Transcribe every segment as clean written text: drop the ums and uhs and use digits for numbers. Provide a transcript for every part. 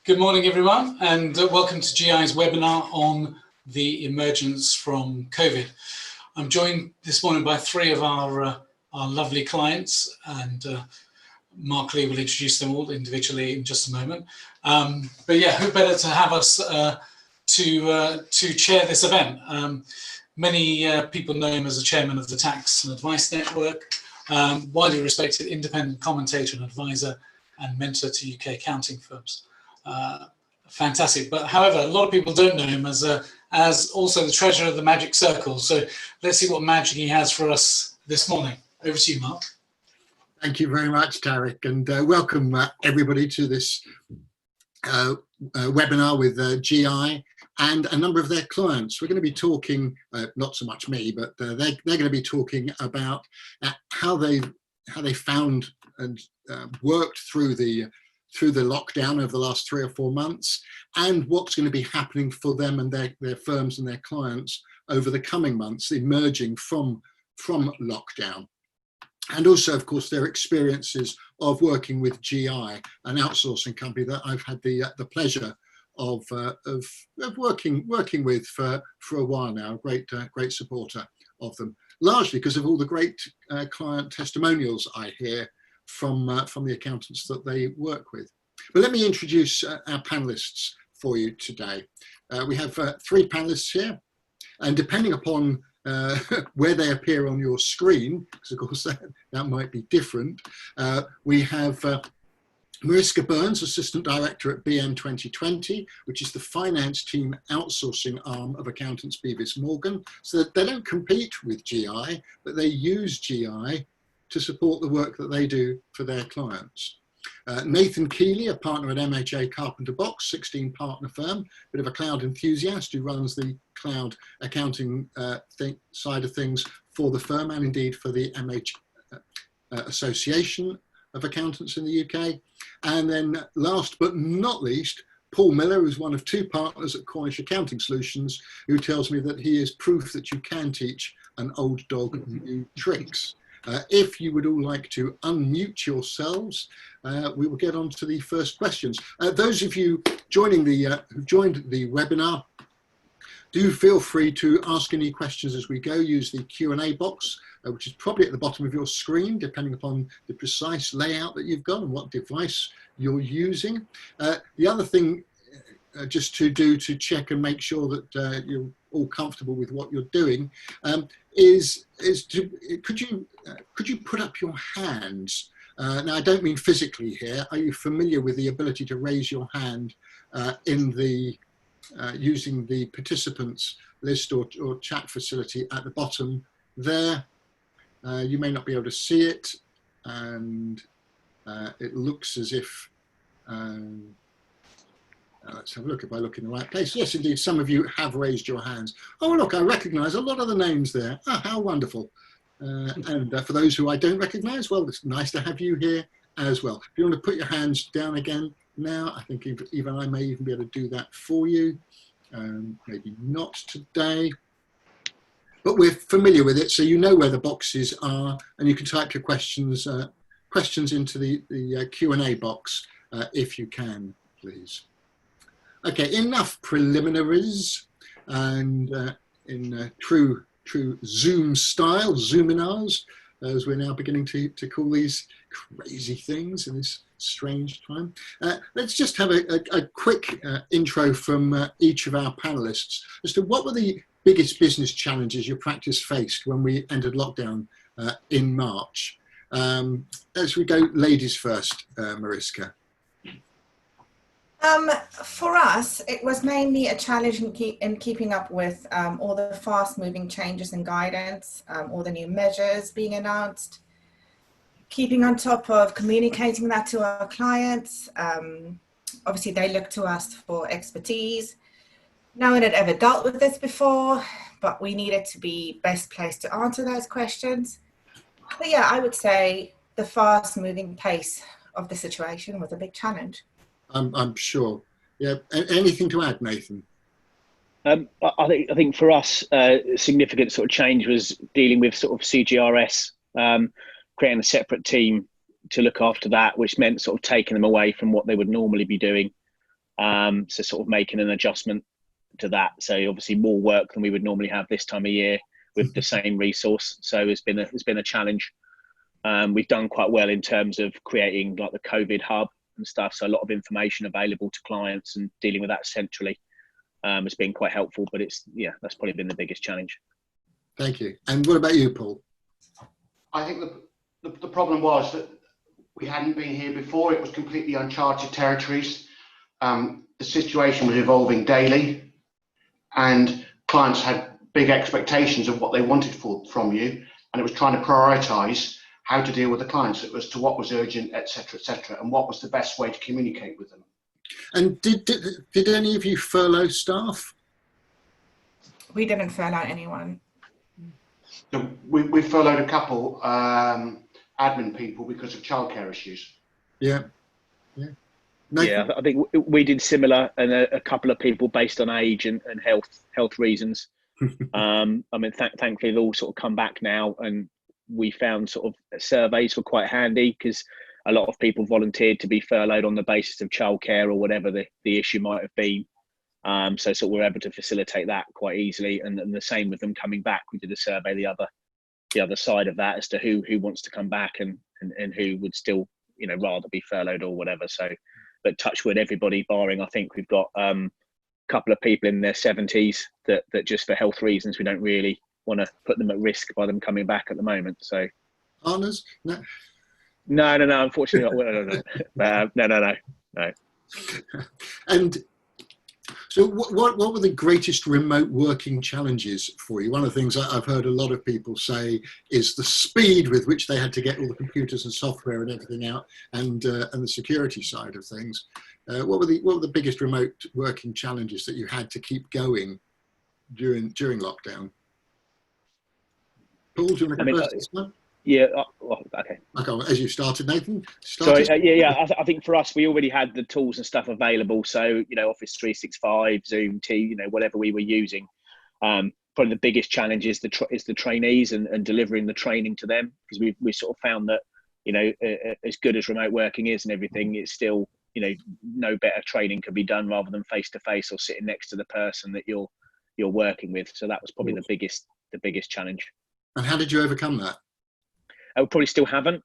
Good morning, everyone, and welcome to GI's webinar on the emergence from COVID. I'm joined this morning by three of our lovely clients, and Mark Lee will introduce them all individually in just a moment. But yeah, who better to have us to chair this event? Many people know him as the chairman of the Tax and Advice Network, widely respected independent commentator and advisor and mentor to UK accounting firms. Fantastic, but however, a lot of people don't know him as also the treasurer of the Magic Circle. So let's see what magic he has for us this morning. Over to you, Mark. Thank you very much, Tarek, and welcome everybody to this webinar with GI and a number of their clients. We're going to be talking, not so much me, but they're going to be talking about how they found and worked through the lockdown over the last 3 or 4 months, and what's going to be happening for them and their firms and their clients over the coming months, emerging from lockdown. And also, of course, their experiences of working with GI, an outsourcing company that I've had the pleasure of working with for a while now. Great supporter of them, largely because of all the great client testimonials I hear from the accountants that they work with. But let me introduce our panelists for you today. We have 3 panelists here, and depending upon where they appear on your screen, because of course that might be different, we have Mariska Burns, Assistant Director at BN 2020, which is the finance team outsourcing arm of Accountants Beavis Morgan. So that they don't compete with GI, but they use GI to support the work that they do for their clients. Nathan Keeley, a partner at MHA Carpenter Box, 16 partner firm, bit of a cloud enthusiast who runs the cloud accounting side of things for the firm and indeed for the MH Association of Accountants in the UK. And then last but not least, Paul Miller, who's one of 2 partners at Cornish Accounting Solutions, who tells me that he is proof that you can teach an old dog new tricks. If you would all like to unmute yourselves, we will get on to the first questions. Those of you joining who've joined the webinar, do feel free to ask any questions as we go. Use the Q&A box, which is probably at the bottom of your screen, depending upon the precise layout that you've got and what device you're using. The other thing just to do to check and make sure that you're all comfortable with what you're doing could you put up your hands? Now I don't mean physically here. Are you familiar with the ability to raise your hand in the using the participants list or chat facility at the bottom there? You may not be able to see it, and it looks as if let's have a look if I look in the right place. Yes, indeed, some of you have raised your hands. Oh, look, I recognise a lot of the names there. Oh, how wonderful. And for those who I don't recognise, well, it's nice to have you here as well. If you want to put your hands down again now, I think even I may even be able to do that for you. Maybe not today, but we're familiar with it, so you know where the boxes are, and you can type your questions into the Q&A box if you can, please. Okay, enough preliminaries, and in true Zoom style, Zoominars, as we're now beginning to call these crazy things in this strange time. Let's just have a quick intro from each of our panelists as to what were the biggest business challenges your practice faced when we entered lockdown in March. As we go, ladies first, Mariska. For us, it was mainly a challenge in keeping up with all the fast-moving changes in guidance, all the new measures being announced, keeping on top of communicating that to our clients. Obviously, they look to us for expertise. No one had ever dealt with this before, but we needed to be best placed to answer those questions. But yeah, I would say the fast-moving pace of the situation was a big challenge. I'm sure. Yeah. Anything to add, Nathan? I think for us, significant sort of change was dealing with sort of CGRS, creating a separate team to look after that, which meant sort of taking them away from what they would normally be doing. So sort of making an adjustment to that. So obviously more work than we would normally have this time of year with the same resource. So it's been a challenge. We've done quite well in terms of creating like the COVID hub and stuff. So a lot of information available to clients and dealing with that centrally has been quite helpful. But that's probably been the biggest challenge. Thank you. And what about you, Paul? I think the problem was that we hadn't been here before. It was completely uncharted territories. The situation was evolving daily, and clients had big expectations of what they wanted from you, and it was trying to prioritise how to deal with the clients as to what was urgent, etc., and what was the best way to communicate with them. And did any of you furlough staff? We didn't furlough anyone. So we furloughed a couple admin people because of childcare issues. Yeah. Yeah, I think we did similar, and a couple of people based on age and health reasons. I mean, thankfully they've all sort of come back now, and we found sort of surveys were quite handy because a lot of people volunteered to be furloughed on the basis of childcare or whatever the issue might have been. So sort of we're able to facilitate that quite easily, and the same with them coming back. We did a survey the other side of that as to who wants to come back and who would still rather be furloughed or whatever. So, but touch wood, everybody barring, I think we've got a couple of people in their 70s that just for health reasons we don't really want to put them at risk by them coming back at the moment. So, partners? No. No. Unfortunately, no. And so, what were the greatest remote working challenges for you? One of the things I've heard a lot of people say is the speed with which they had to get all the computers and software and everything out, and the security side of things. What were the biggest remote working challenges that you had to keep going during lockdown? Paul, do you want to go first this time? Yeah. Okay. Okay. As you started, Nathan. Sorry. I think for us, we already had the tools and stuff available. So Office 365, Zoom, Teams, whatever we were using. Probably the biggest challenge is the trainees and delivering the training to them, because we sort of found that as good as remote working is and everything, it's still no better training can be done rather than face to face or sitting next to the person that you're working with. So that was probably the biggest challenge. And how did you overcome that? I probably still haven't,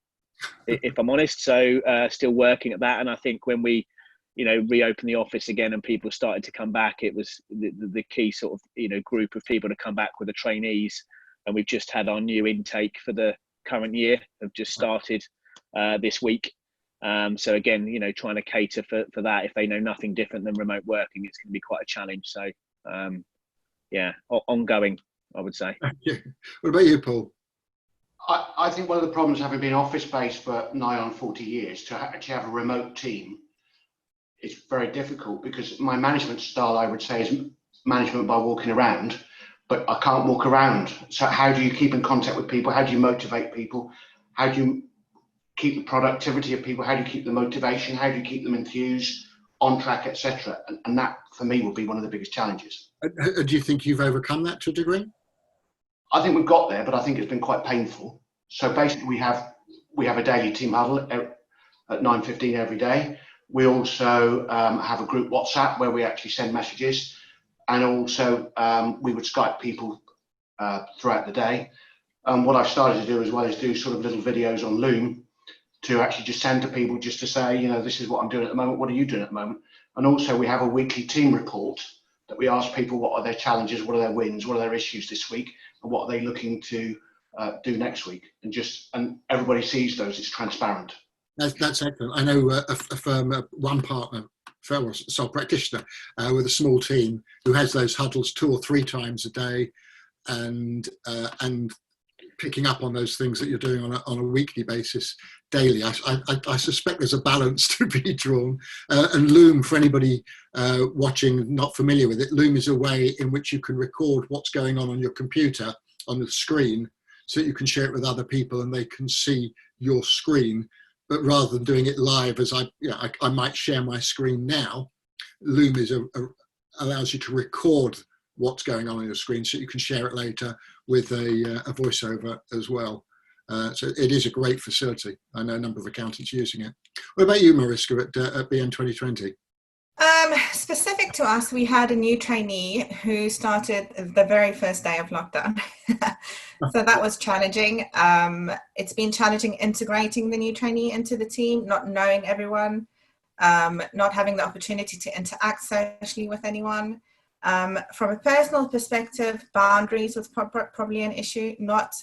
if I'm honest. So still working at that. And I think when we, reopened the office again and people started to come back, it was the key sort of, group of people to come back with the trainees. And we've just had our new intake for the current year, have just started this week. So again, trying to cater for that. If they know nothing different than remote working, it's going to be quite a challenge. So ongoing, I would say. What about you, Paul? I think one of the problems, having been office-based for nigh on 40 years, to actually have a remote team is very difficult, because my management style, I would say, is management by walking around, but I can't walk around. So how do you keep in contact with people? How do you motivate people? How do you keep the productivity of people? How do you keep the motivation? How do you keep them enthused, on track, etc.? And that, for me, will be one of the biggest challenges. Do you think you've overcome that to a degree? I think we've got there, but I think it's been quite painful. So basically, we have a daily team huddle at 9:15 every day. We also have a group WhatsApp where we actually send messages, and also we would Skype people throughout the day. What I've started to do as well is do sort of little videos on Loom to actually just send to people, just to say, this is what I'm doing at the moment. What are you doing at the moment? And also we have a weekly team report that we ask people what are their challenges, what are their wins, what are their issues this week, and what are they looking to do next week. And everybody sees those. It's transparent. That's excellent. I know a firm, one partner, sole practitioner with a small team who has those huddles 2 or 3 times a day, and picking up on those things that you're doing on a weekly basis daily. I suspect there's a balance to be drawn. And Loom, for anybody watching not familiar with it, Loom is a way in which you can record what's going on your computer on the screen, so that you can share it with other people and they can see your screen. But rather than doing it live, as I might share my screen now, Loom allows you to record what's going on your screen, so you can share it later with a voiceover as well. So it is a great facility. I know a number of accountants using it. What about you, Mariska, at BN 2020? specific to us, we had a new trainee who started the very first day of lockdown. So that was challenging. It's been challenging integrating the new trainee into the team, not knowing everyone, not having the opportunity to interact socially with anyone. From a personal perspective, boundaries was probably an issue, not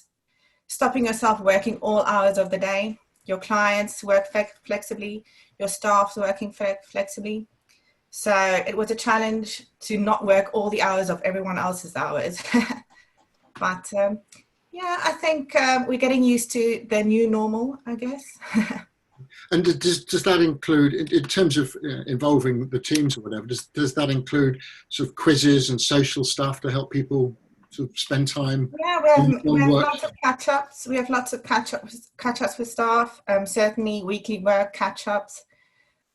stopping yourself working all hours of the day. Your clients work flexibly, your staff's working flexibly. So it was a challenge to not work all the hours of everyone else's hours. But yeah, I think we're getting used to the new normal, I guess. And does that include, in terms of involving the teams or whatever, does that include sort of quizzes and social stuff to help people sort of spend time? Yeah, we have lots of catch-ups. We have lots of catch-ups with staff, certainly weekly work catch-ups,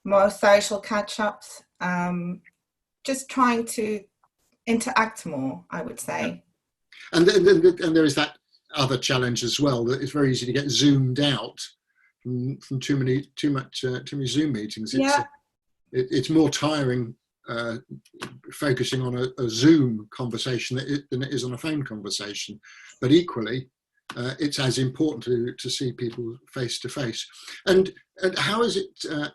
more social catch-ups, just trying to interact more, I would say. And there is that other challenge as well, that it's very easy to get zoomed out from too many Zoom meetings. It's more tiring focusing on a Zoom conversation than it is on a phone conversation. But equally, it's as important to see people face to face. And how has it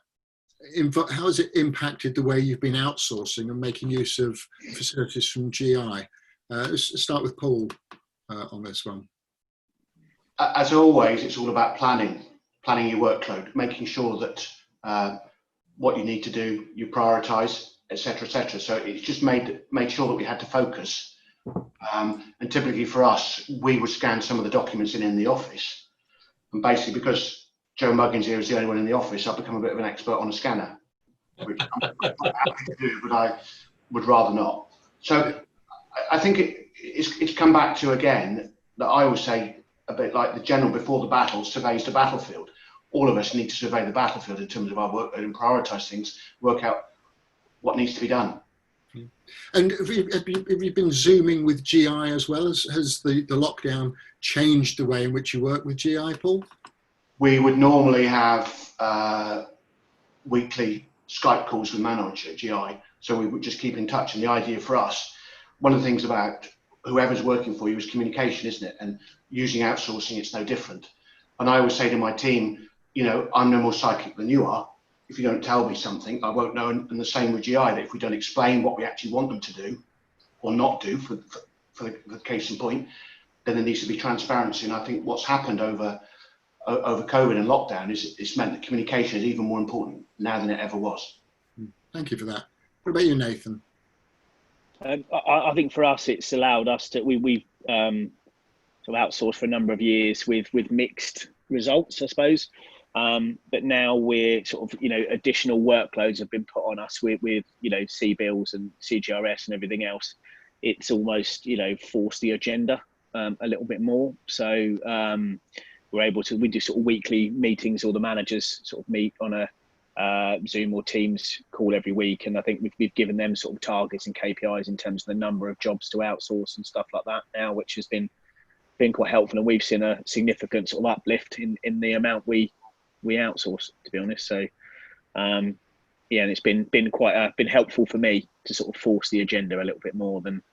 impacted the way you've been outsourcing and making use of facilities from GI? Let's start with Paul on this one. As always, it's all about planning your workload, making sure that what you need to do, you prioritise, etc., etc. So it's just made sure that we had to focus. And typically for us, we would scan some of the documents in the office, and basically because Joe Muggins here is the only one in the office, I've become a bit of an expert on a scanner, which I'm quite happy to do, but I would rather not. So I think it's come back to, again, that I always say, a bit like the general before the battle surveys the battlefield. All of us need to survey the battlefield in terms of our work and prioritise things, work out what needs to be done. And have you been Zooming with GI as well? Has the lockdown changed the way in which you work with GI, Paul? We would normally have weekly Skype calls with management at GI, so we would just keep in touch. And the idea for us, one of the things about whoever's working for you is communication, isn't it? And using outsourcing, it's no different. And I always say to my team, I'm no more psychic than you are. If you don't tell me something, I won't know. And the same with GI, that if we don't explain what we actually want them to do or not do, for the case in point, then there needs to be transparency. And I think what's happened over COVID and lockdown is it's meant that communication is even more important now than it ever was. Thank you for that. What about you, Nathan? I think for us, it's allowed us to, we've sort of outsourced for a number of years with mixed results, I suppose. But now we're sort of, additional workloads have been put on us with CBILS and CGRS and everything else. It's almost, forced the agenda a little bit more. So we're able to, we do sort of weekly meetings, all the managers sort of meet on a Zoom or Teams call every week, and I think we've given them sort of targets and KPIs in terms of the number of jobs to outsource and stuff like that now, which has been quite helpful, and we've seen a significant sort of uplift in the amount we outsource, to be honest. So and it's been been helpful for me to sort of force the agenda a little bit more than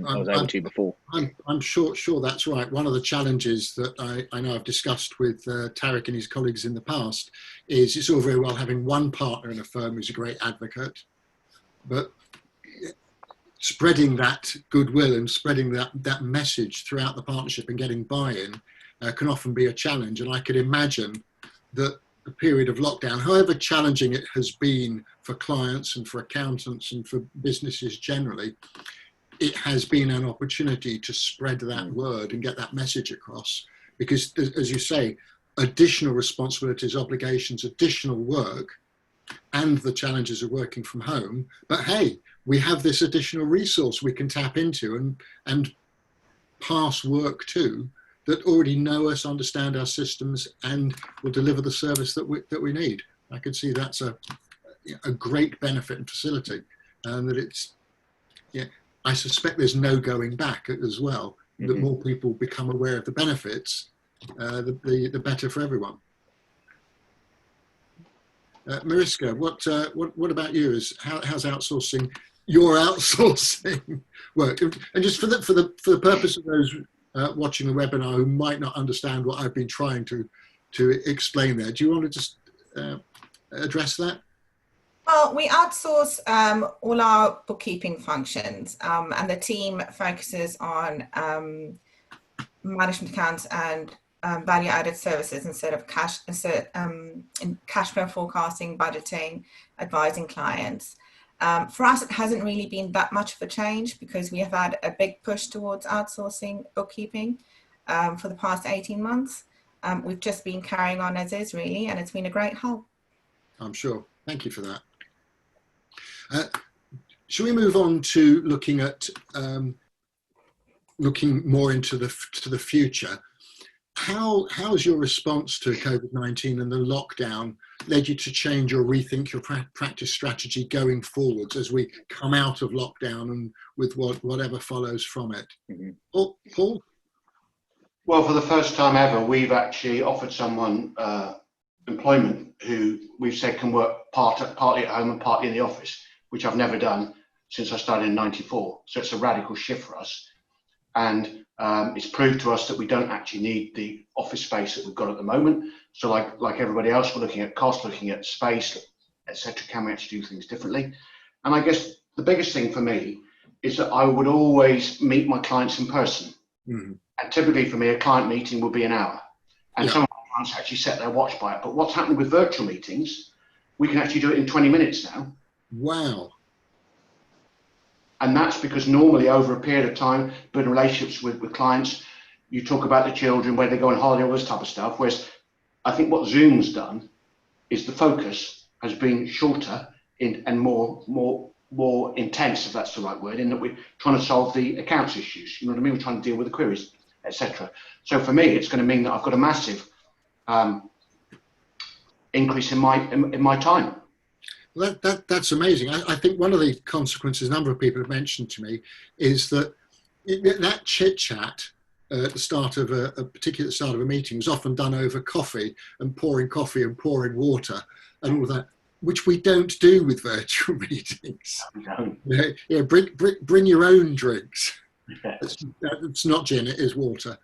I was able to before. I'm sure that's right. One of the challenges that I know I've discussed with Tarek and his colleagues in the past is it's all very well having one partner in a firm who's a great advocate, but spreading that goodwill and spreading that message throughout the partnership and getting buy-in can often be a challenge. And I could imagine that the period of lockdown, however challenging it has been for clients and for accountants and for businesses generally, it has been an opportunity to spread that word and get that message across, because, as you say, additional responsibilities, obligations, additional work, and the challenges of working from home. But hey, we have this additional resource we can tap into and pass work to that already know us, understand our systems, and will deliver the service that we need. I could see that's a great benefit and facility, and that it's, I suspect there's no going back as well. Mm-hmm. The more people become aware of the benefits, the better for everyone. Mariska, what about you? How's outsourcing, your outsourcing work? And just for the purpose of those watching the webinar who might not understand what I've been trying to explain there, do you want to just address that? Well, we outsource all our bookkeeping functions, and the team focuses on management accounts and value-added services instead of cash flow forecasting, budgeting, advising clients. For us, it hasn't really been that much of a change because we have had a big push towards outsourcing bookkeeping for the past 18 months. We've just been carrying on as is, really, and it's been a great help. I'm sure. Thank you for that. Shall we move on to looking at looking more into the future? How has your response to COVID-19 and the lockdown led you to change or rethink your practice strategy going forwards as we come out of lockdown and with whatever follows from it? Mm-hmm. Paul? Well, for the first time ever, we've actually offered someone employment who we've said can work partly at home and partly in the office, which I've never done since I started in '94. So it's a radical shift for us. And it's proved to us that we don't actually need the office space that we've got at the moment. So like everybody else, we're looking at cost, looking at space, etc. Can we actually do things differently? And I guess the biggest thing for me is that I would always meet my clients in person. Mm-hmm. And typically for me, a client meeting will be an hour. And some of my clients actually set their watch by it. But what's happening with virtual meetings, we can actually do it in 20 minutes now. Wow. And that's because normally over a period of time, building relationships with clients, you talk about the children, where they go on holiday, all this type of stuff. Whereas I think what Zoom's done is the focus has been shorter and more intense, if that's the right word, in that we're trying to solve the accounts issues. You know what I mean? We're trying to deal with the queries, etc. So for me, it's going to mean that I've got a massive increase in my time. Well, that's amazing. I think one of the consequences a number of people have mentioned to me is that that chit chat at the start of particularly at the start of a meeting was often done over coffee and pouring water and all that, which we don't do with virtual meetings. Yeah, bring your own drinks. It's not gin, it is water.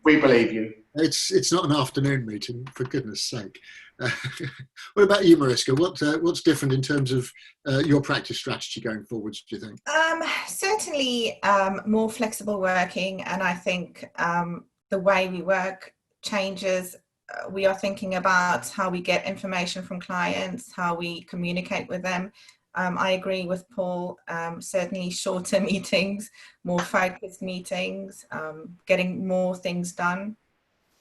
We believe you. It's not an afternoon meeting, for goodness sake. What about you, Mariska? What's different in terms of your practice strategy going forwards, do you think? Certainly more flexible working, and I think the way we work changes. We are thinking about how we get information from clients, how we communicate with them. I agree with Paul, certainly shorter meetings, more focused meetings, getting more things done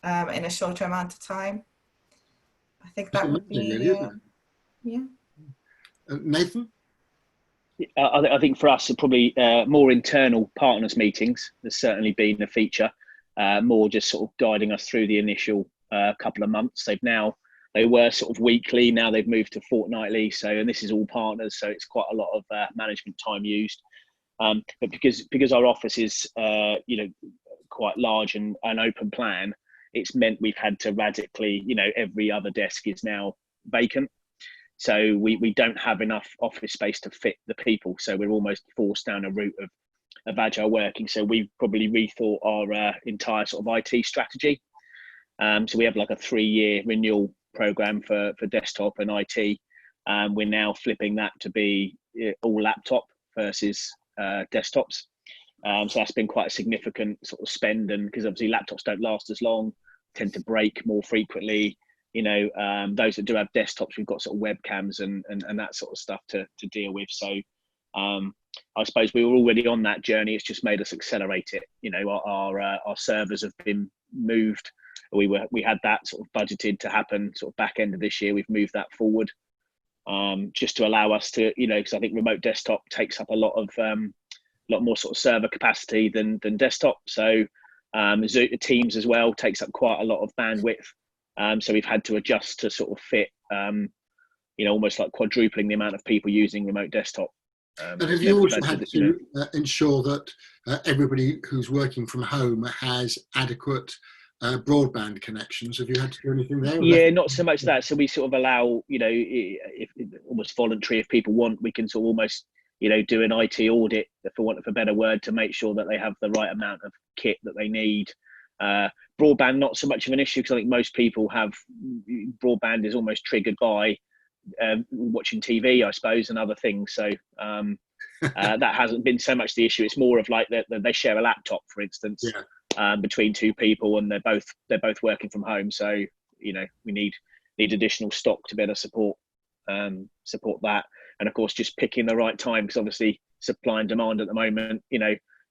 in a shorter amount of time. I think that would be, really, isn't it? Yeah. Nathan? I think for us, probably more internal partners meetings has certainly been a feature, more just sort of guiding us through the initial couple of months. They were sort of weekly, now they've moved to fortnightly. And this is all partners, so it's quite a lot of management time used. But because our office is quite large and an open plan, it's meant we've had to radically, every other desk is now vacant. So we don't have enough office space to fit the people. So we're almost forced down a route of agile working. So we've probably rethought our entire sort of IT strategy. So we have like a 3-year renewal program for desktop and IT. We're now flipping that to be all laptop versus desktops. So that's been quite a significant sort of spend, and because obviously laptops don't last as long, tend to break more frequently. Those that do have desktops, we've got sort of webcams and that sort of stuff to deal with. So I suppose we were already on that journey. It's just made us accelerate it. Our servers have been moved. We had that sort of budgeted to happen sort of back end of this year. We've moved that forward just to allow us to, because I think remote desktop takes up a lot more sort of server capacity than desktop. So Teams as well takes up quite a lot of bandwidth. So we've had to adjust to sort of fit, almost like quadrupling the amount of people using remote desktop. And have you also had to ensure that everybody who's working from home has adequate broadband connections. Have you had to do anything there? Yeah, not so much that. So we sort of allow, if almost voluntary, if people want, we can sort of almost, do an IT audit, for want of a better word, to make sure that they have the right amount of kit that they need. Broadband, not so much of an issue, because I think most people have broadband is almost triggered by watching TV, I suppose, and other things. So that hasn't been so much the issue. It's more of like that they share a laptop, for instance, between two people, and they're both working from home. So we need additional stock to be able to support that. And of course, just picking the right time, because obviously supply and demand at the moment.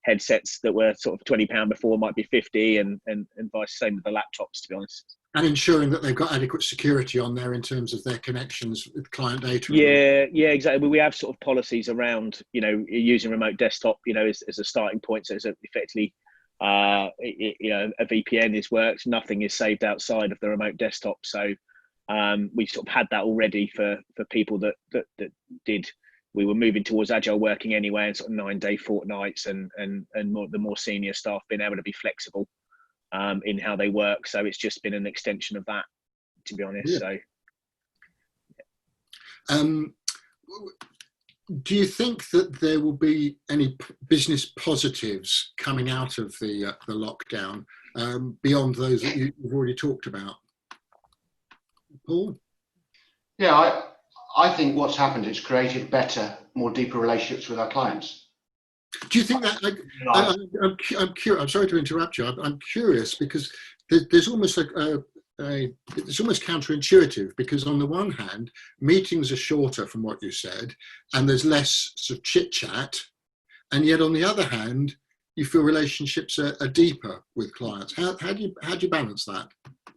Headsets that were sort of £20 before might be 50, and vice same with the laptops, to be honest. And ensuring that they've got adequate security on there in terms of their connections with client data. Yeah, exactly. We have sort of policies around, using remote desktop, as a starting point. So it's effectively, a VPN works. Nothing is saved outside of the remote desktop. So we sort of had that already for people that did. We were moving towards agile working anyway, and sort of 9-day fortnights, and the more senior staff being able to be flexible in how they work. So it's just been an extension of that, to be honest. Yeah. So do you think that there will be any business positives coming out of the lockdown beyond those that you've already talked about? Paul? Yeah, I think what's happened is created better, more deeper relationships with our clients. Do you think that? I'm curious. I'm sorry to interrupt you. I'm curious because there's almost like it's almost counterintuitive, because on the one hand, meetings are shorter from what you said, and there's less sort of chit chat, and yet on the other hand, you feel relationships are deeper with clients. How do you balance that?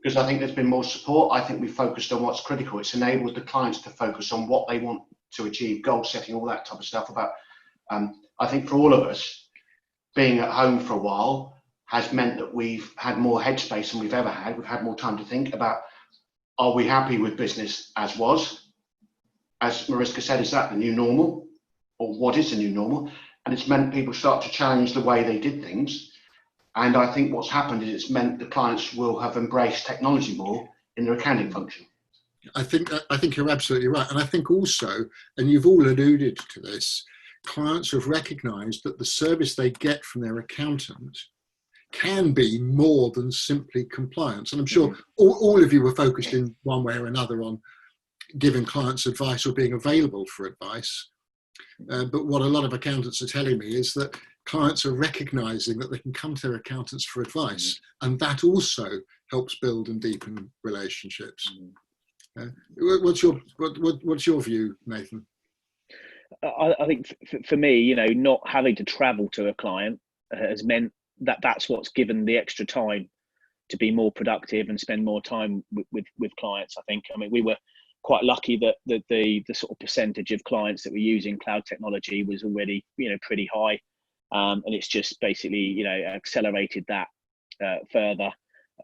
Because I think there's been more support. I think we focused on what's critical. It's enabled the clients to focus on what they want to achieve, goal setting, all that type of stuff. I think for all of us, being at home for a while has meant that we've had more headspace than we've ever had. We've had more time to think about, are we happy with business as was? As Mariska said, is that the new normal? Or what is the new normal? And it's meant people start to challenge the way they did things. And I think what's happened is it's meant the clients will have embraced technology more in their accounting function. I think you're absolutely right. And I think also, and you've all alluded to this, clients have recognised that the service they get from their accountant can be more than simply compliance. And I'm sure all of you were focused in one way or another on giving clients advice or being available for advice. But what a lot of accountants are telling me is that clients are recognising that they can come to their accountants for advice, and that also helps build and deepen relationships. What's your view, Nathan? I think for me, not having to travel to a client has meant that's what's given the extra time to be more productive and spend more time with clients. I think. I mean, we were quite lucky that the sort of percentage of clients that were using cloud technology was already pretty high, and it's just basically accelerated that further.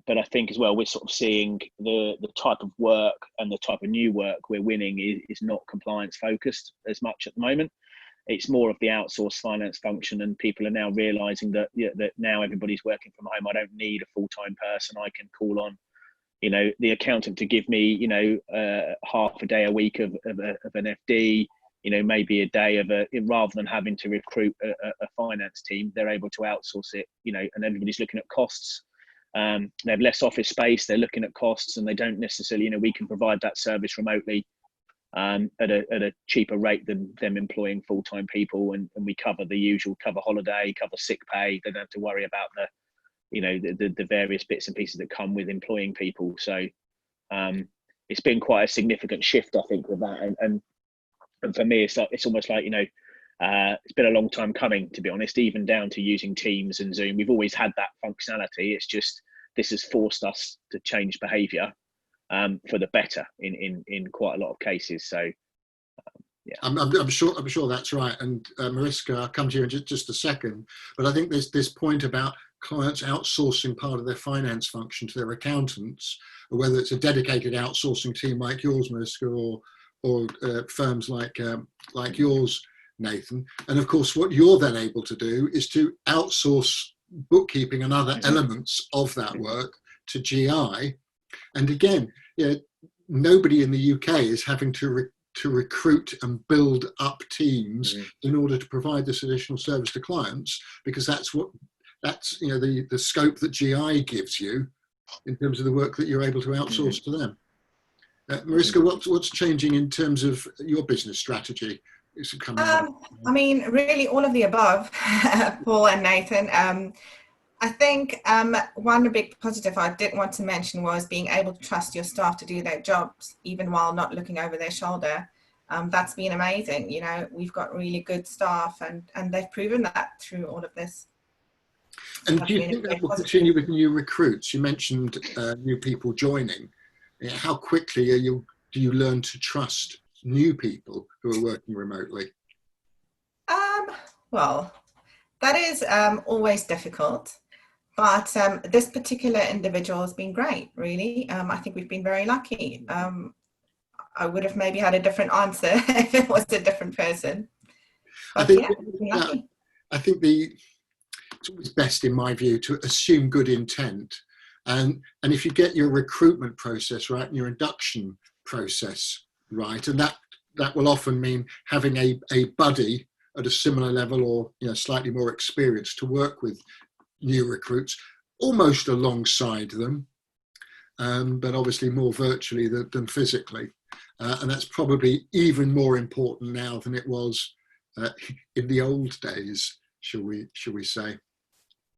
But I think as well, we're sort of seeing the type of work and the type of new work we're winning is not compliance focused as much at the moment. It's more of the outsourced finance function, and people are now realizing that that now everybody's working from home. I don't need a full-time person. I can call on the accountant to give me half a day a week of an FD, maybe a day of rather than having to recruit a finance team. They're able to outsource it, and everybody's looking at costs. They have less office space, they're looking at costs, and they don't necessarily, we can provide that service remotely at a cheaper rate than them employing full-time people, and we cover the usual, cover holiday, cover sick pay. They don't have to worry about the various bits and pieces that come with employing people. So it's been quite a significant shift, I think, with that. And for me, it's almost like, it's been a long time coming, to be honest, even down to using Teams and Zoom. We've always had that functionality. It's just, this has forced us to change behaviour for the better in quite a lot of cases. So yeah, I'm sure that's right. And Mariska, I'll come to you in just a second, but I think there's this point about clients outsourcing part of their finance function to their accountants, or whether it's a dedicated outsourcing team like yours, Mariska, or firms like yours, Nathan. And of course, what you're then able to do is to outsource bookkeeping and other elements of that work to GI. And again, you know, nobody in the UK is having to recruit and build up teams in order to provide this additional service to clients, because that's you know, the scope that GI gives you in terms of the work that you're able to outsource to them. Mariska, what's changing in terms of your business strategy? I mean, really all of the above, Paul and Nathan. I think one big positive I did want to mention was being able to trust your staff to do their jobs, even while not looking over their shoulder. That's been amazing. You know, we've got really good staff, and they've proven that through all of this. And do you think that will continue with new recruits? You mentioned new people joining. How quickly do you learn to trust new people who are working remotely? Well, that is always difficult, but this particular individual has been great, really. I think we've been very lucky. I would have maybe had a different answer if it was a different person. But I think, yeah, we've been lucky. I think it's always best, in my view, to assume good intent. And if you get your recruitment process right and your induction process right, and that will often mean having a buddy at a similar level, or, you know, slightly more experienced to work with new recruits, almost alongside them, but obviously more virtually than physically. And that's probably even more important now than it was in the old days, shall we say.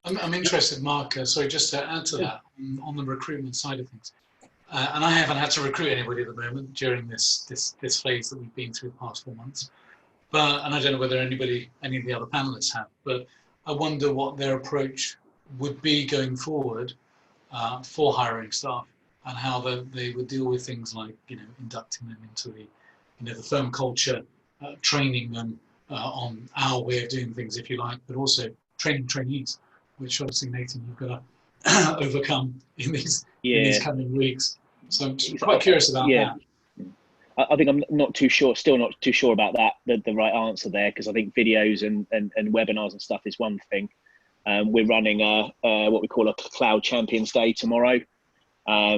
I'm interested, Mark, sorry, just to add to that, on the recruitment side of things. And I haven't had to recruit anybody at the moment during this phase that we've been through the past 4 months. And I don't know whether any of the other panelists have, but I wonder what their approach would be going forward for hiring staff, and how they would deal with things like, you know, inducting them into the, you know, the firm culture, training them on our way of doing things, if you like, but also training trainees, which obviously, Nathan, you've got to overcome in these coming weeks. So I'm quite curious about that. I think I'm not too sure, still not too sure about that, the right answer there, because I think videos and webinars and stuff is one thing. We're running what we call a Cloud Champions Day tomorrow,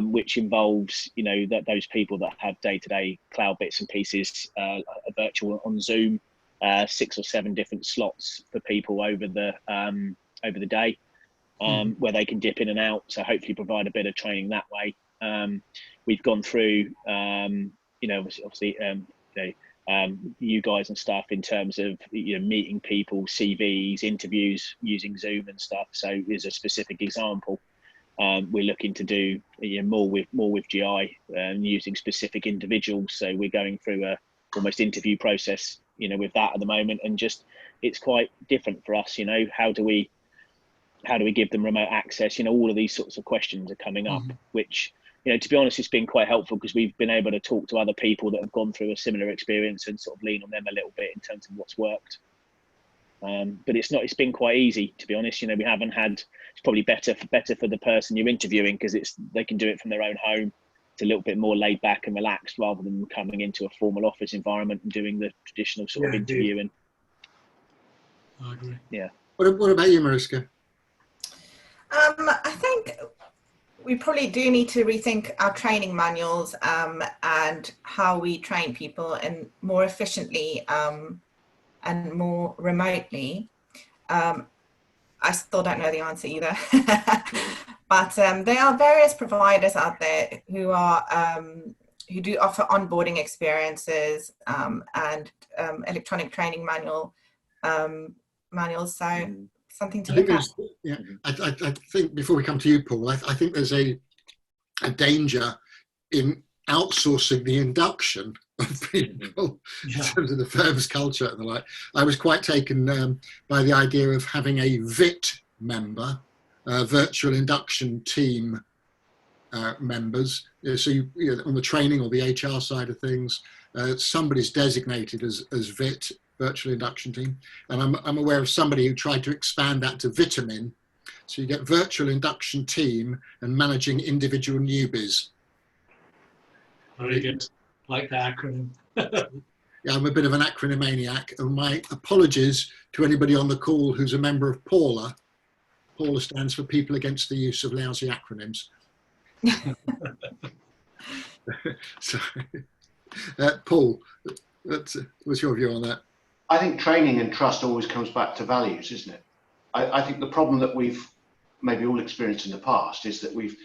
which involves, you know, those people that have day-to-day cloud bits and pieces, virtual on Zoom, 6 or 7 different slots for people over the day, where they can dip in and out. So hopefully provide a bit of training that way. We've gone through, you know, obviously, you guys and stuff in terms of, you know, meeting people, CVs, interviews using Zoom and stuff. So here's a specific example. We're looking to do, you know, more with GI, using specific individuals. So we're going through a almost interview process, you know, with that at the moment, and just it's quite different for us. You know, how do we give them remote access? You know, all of these sorts of questions are coming up, which, you know, to be honest, it's been quite helpful because we've been able to talk to other people that have gone through a similar experience and sort of lean on them a little bit in terms of what's worked. But it's been quite easy, to be honest. You know, we haven't had, it's probably better for the person you're interviewing, because they can do it from their own home. It's a little bit more laid back and relaxed rather than coming into a formal office environment and doing the traditional sort of interviewing. I agree. Yeah. What about you, Mariska? I think we probably do need to rethink our training manuals and how we train people, and more efficiently and more remotely. I still don't know the answer either, but there are various providers out there who do offer onboarding experiences and electronic training manuals. So something to look at. Yeah, I think before we come to you, Paul, I think there's a danger in outsourcing the induction of people in terms of the firm's culture and the like. I was quite taken by the idea of having a VIT member, virtual induction team members. So you know, on the training or the HR side of things, somebody's designated as VIT, virtual induction team, and I'm aware of somebody who tried to expand that to vitamin. So you get virtual induction team and managing individual newbies. Very good. Like the acronym. Yeah, I'm a bit of an acronym maniac, and my apologies to anybody on the call who's a member of PAULA. PAULA stands for People Against the Use of Lousy Acronyms. So, Paul, what's your view on that? I think training and trust always comes back to values, isn't it? I think the problem that we've maybe all experienced in the past is that we've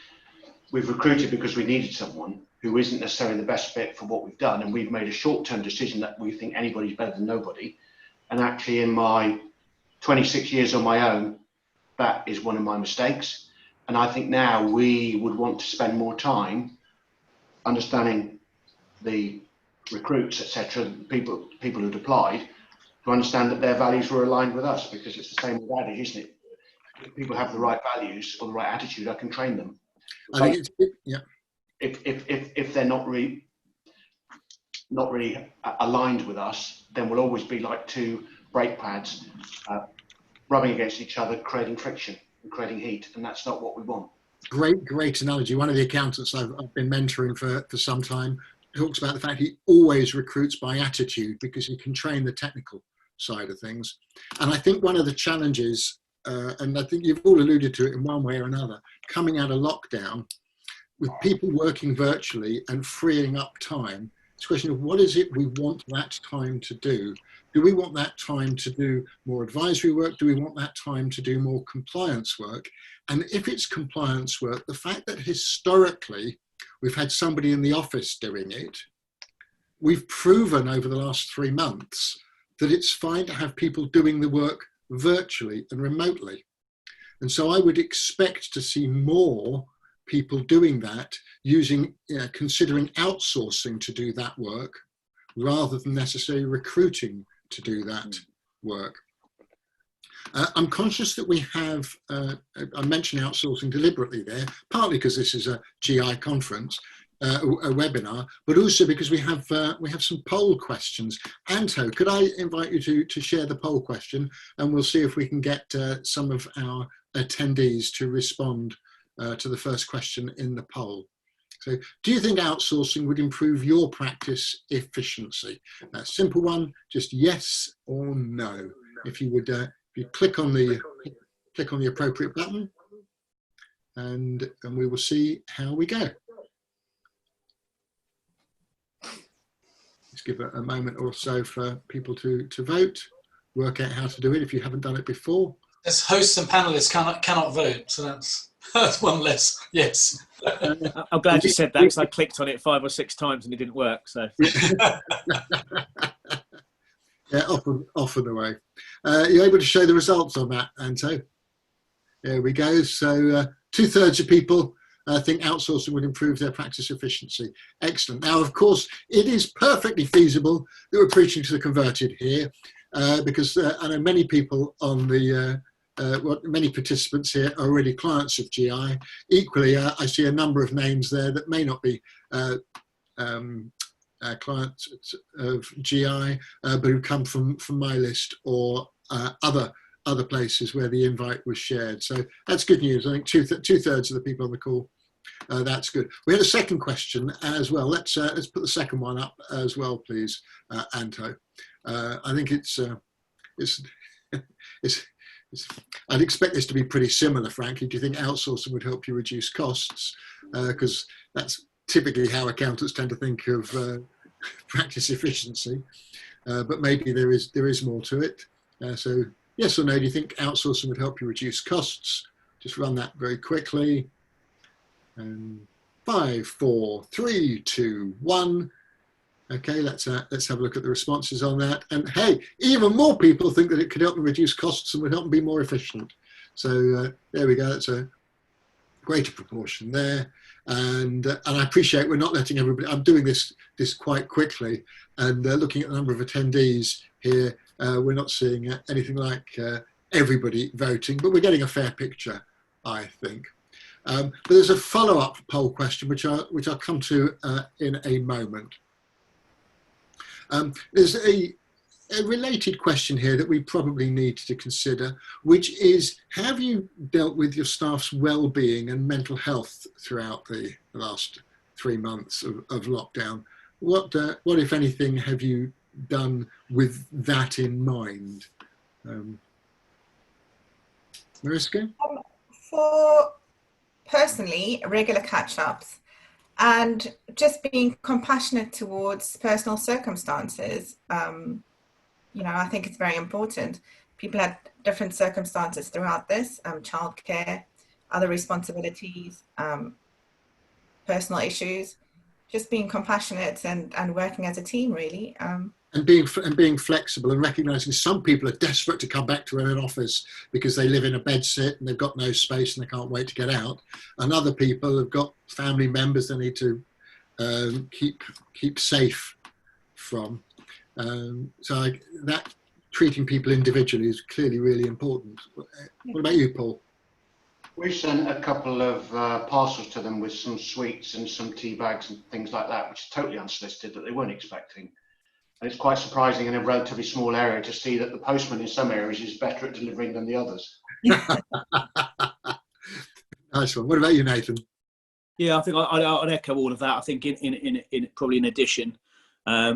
recruited because we needed someone who isn't necessarily the best fit for what we've done, and we've made a short-term decision that we think anybody's better than nobody. And actually, in my 26 years on my own, that is one of my mistakes. And I think now we would want to spend more time understanding the recruits, etc., people who'd applied, to understand that their values were aligned with us, because it's the same with adage, isn't it? If people have the right values or the right attitude, I can train them. I think it's, yeah. If they're not really aligned with us, then we'll always be like two brake pads rubbing against each other, creating friction and creating heat, and that's not what we want. Great analogy. One of the accountants I've been mentoring for some time talks about the fact he always recruits by attitude, because he can train the technical side of things. And I think one of the challenges, and I think you've all alluded to it in one way or another, coming out of lockdown, with people working virtually and freeing up time, it's a question of what is it we want that time to do? Do we want that time to do more advisory work? Do we want that time to do more compliance work? And if it's compliance work, the fact that historically we've had somebody in the office doing it, we've proven over the last 3 months that it's fine to have people doing the work virtually and remotely. And so I would expect to see more people doing that, using, considering outsourcing to do that work, rather than necessarily recruiting to do that work. I'm conscious that we have, I mentioned outsourcing deliberately there, partly because this is a GI conference, a webinar, but also because we have some poll questions. Anto, could I invite you to share the poll question, and we'll see if we can get some of our attendees to respond to the first question in the poll. So, do you think outsourcing would improve your practice efficiency? A simple one, just yes or no. If you would, if you click on the appropriate button, and we will see how we go. Let's give it a moment or so for people to vote, work out how to do it if you haven't done it before. As hosts and panelists cannot vote, so that's one less. Yes. I'm glad you said that, because I clicked on it 5 or 6 times and it didn't work. So. Yeah, off and away. You're able to show the results on that, Anto? There we go. So 2/3 of people think outsourcing would improve their practice efficiency. Excellent. Now, of course, it is perfectly feasible that we're preaching to the converted here, because I know many people on the many participants here are already clients of GI. Equally, I see a number of names there that may not be clients of GI, but who come from my list or other places where the invite was shared. So that's good news. I think two-thirds of the people on the call. That's good. We had a second question as well. Let's put the second one up as well, please, Anto. I think it's I'd expect this to be pretty similar, frankly. Do you think outsourcing would help you reduce costs? Because that's typically how accountants tend to think of practice efficiency. But maybe there is more to it. So yes or no, do you think outsourcing would help you reduce costs? Just run that very quickly. 5, 4, 3, 2, 1. Okay, let's have a look at the responses on that. And hey, even more people think that it could help them reduce costs and would help them be more efficient. So there we go. That's a greater proportion there. And I appreciate we're not letting everybody. I'm doing this quite quickly, and looking at the number of attendees here, we're not seeing anything like everybody voting, but we're getting a fair picture, I think. But there's a follow-up poll question which I'll come to in a moment. There's a related question here that we probably need to consider, which is, have you dealt with your staff's well-being and mental health throughout the last 3 months of lockdown? What, if anything, have you done with that in mind? personally, regular catch-ups and just being compassionate towards personal circumstances. I think it's very important. People had different circumstances throughout this, childcare, other responsibilities, personal issues, just being compassionate and working as a team, really. And being flexible and recognising some people are desperate to come back to an office because they live in a bedsit and they've got no space and they can't wait to get out. And other people have got family members they need to keep safe from. That treating people individually is clearly really important. What about you, Paul? We sent a couple of parcels to them with some sweets and some tea bags and things like that, which is totally unsolicited, that they weren't expecting. And it's quite surprising in a relatively small area to see that the postman in some areas is better at delivering than the others. Nice one. What about you, Nathan? Yeah, I think I'd echo all of that. I think in probably in addition,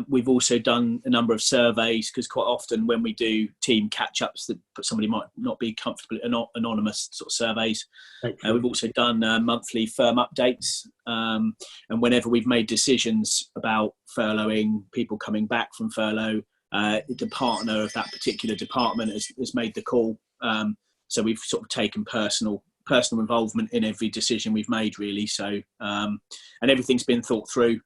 we've also done a number of surveys, because quite often when we do team catch-ups that somebody might not be comfortable, anonymous sort of surveys. We've also done monthly firm updates, and whenever we've made decisions about furloughing, people coming back from furlough, the partner of that particular department has made the call. So we've sort of taken personal involvement in every decision we've made, really. So and everything's been thought through.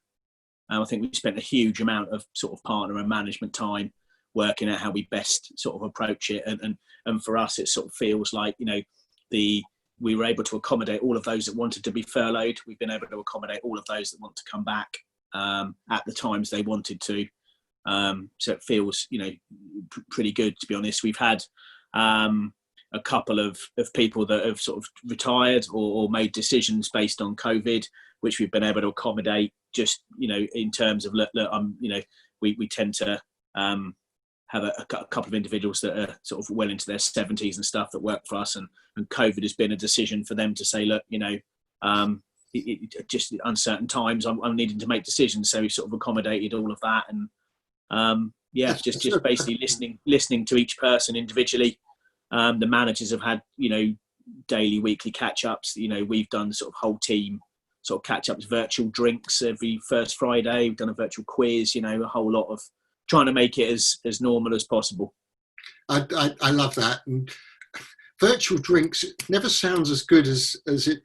I think we've spent a huge amount of sort of partner and management time working out how we best sort of approach it. And for us, it sort of feels like, we were able to accommodate all of those that wanted to be furloughed. We've been able to accommodate all of those that want to come back at the times they wanted to. So it feels, pretty good, to be honest. We've had a couple of people that have sort of retired or made decisions based on COVID, which we've been able to accommodate, just, in terms of, look, we tend to have a couple of individuals that are sort of well into their 70s and stuff that work for us, and COVID has been a decision for them to say, look, just uncertain times, I'm needing to make decisions. So we sort of accommodated all of that, and just basically listening to each person individually. The managers have had, daily, weekly catch-ups. We've done sort of whole team sort of catch-ups, virtual drinks every first Friday. We've done a virtual quiz, a whole lot of trying to make it as normal as possible. I love that. And virtual drinks never sounds as good as it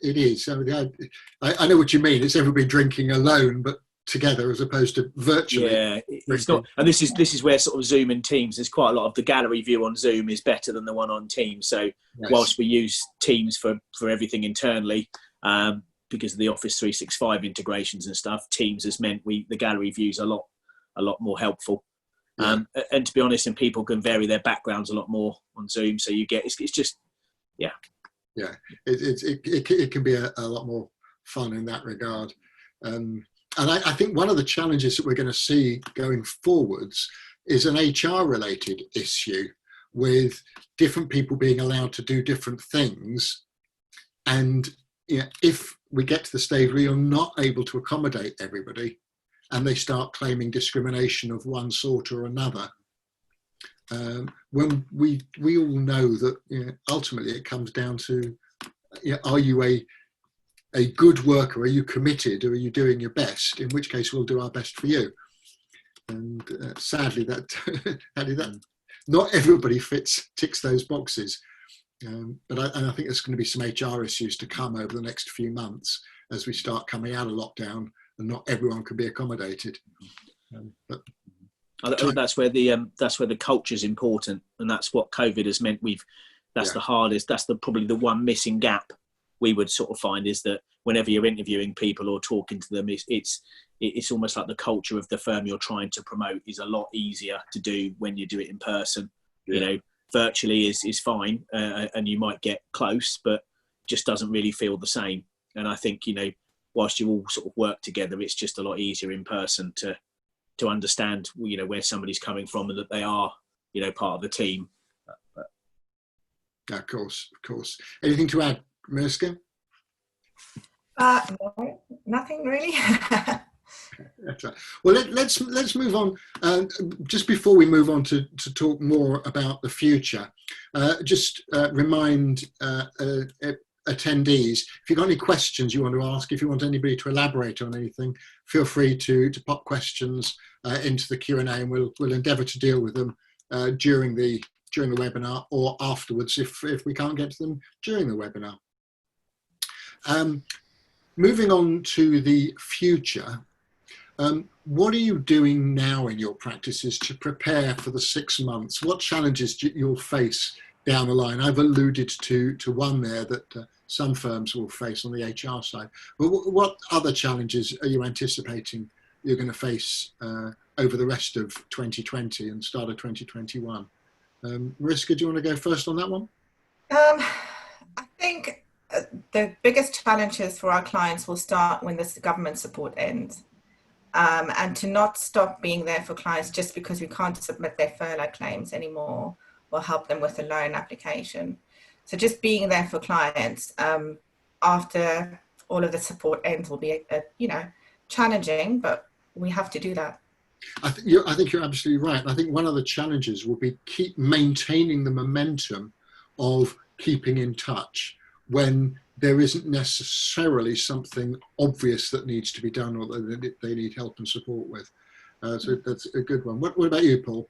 is. I know what you mean. It's everybody drinking alone, but together as opposed to virtually. Yeah, it's not. And this is where sort of Zoom and Teams, there's quite a lot of the gallery view on Zoom is better than the one on Teams. So yes, whilst we use Teams for everything internally, because of the Office 365 integrations and stuff, Teams has meant the gallery views a lot more helpful. Yeah. And to be honest, and people can vary their backgrounds a lot more on Zoom. So you get, it's just, yeah. Yeah, it can be a lot more fun in that regard. And I think one of the challenges that we're going to see going forwards is an HR related issue, with different people being allowed to do different things. And if we get to the stage where you're not able to accommodate everybody and they start claiming discrimination of one sort or another, when we all know that ultimately it comes down to, are you a good worker? Are you committed? Or are you doing your best? In which case we'll do our best for you. And sadly, that not everybody ticks those boxes. But I think there's going to be some HR issues to come over the next few months as we start coming out of lockdown, and not everyone can be accommodated. But I think that's where the culture is important, and that's what COVID has meant. That's the hardest. That's probably the one missing gap we would sort of find, is that whenever you're interviewing people or talking to them, it's almost like the culture of the firm you're trying to promote is a lot easier to do when you do it in person. Yeah. Virtually is fine, and you might get close, but just doesn't really feel the same. And I think, whilst you all sort of work together, it's just a lot easier in person to understand, where somebody's coming from and that they are, part of the team. Of course. Anything to add, Mariska? No, nothing really. Well, let's move on. Just before we move on to talk more about the future, just remind attendees, if you've got any questions you want to ask, if you want anybody to elaborate on anything, feel free to pop questions into the Q&A, and we'll endeavour to deal with them during the webinar or afterwards if we can't get to them during the webinar. Moving on to the future, what are you doing now in your practices to prepare for the 6 months? What challenges you'll face down the line? I've alluded to one there that some firms will face on the HR side. But what other challenges are you anticipating you're going to face over the rest of 2020 and start of 2021? Mariska, do you want to go first on that one? I think the biggest challenges for our clients will start when this government support ends. And to not stop being there for clients just because we can't submit their furlough claims anymore or help them with a loan application. So just being there for clients after all of the support ends will be, challenging, but we have to do that. I think you're absolutely right. I think one of the challenges will be keep maintaining the momentum of keeping in touch when there isn't necessarily something obvious that needs to be done or that they need help and support with. So that's a good one. What about you, Paul?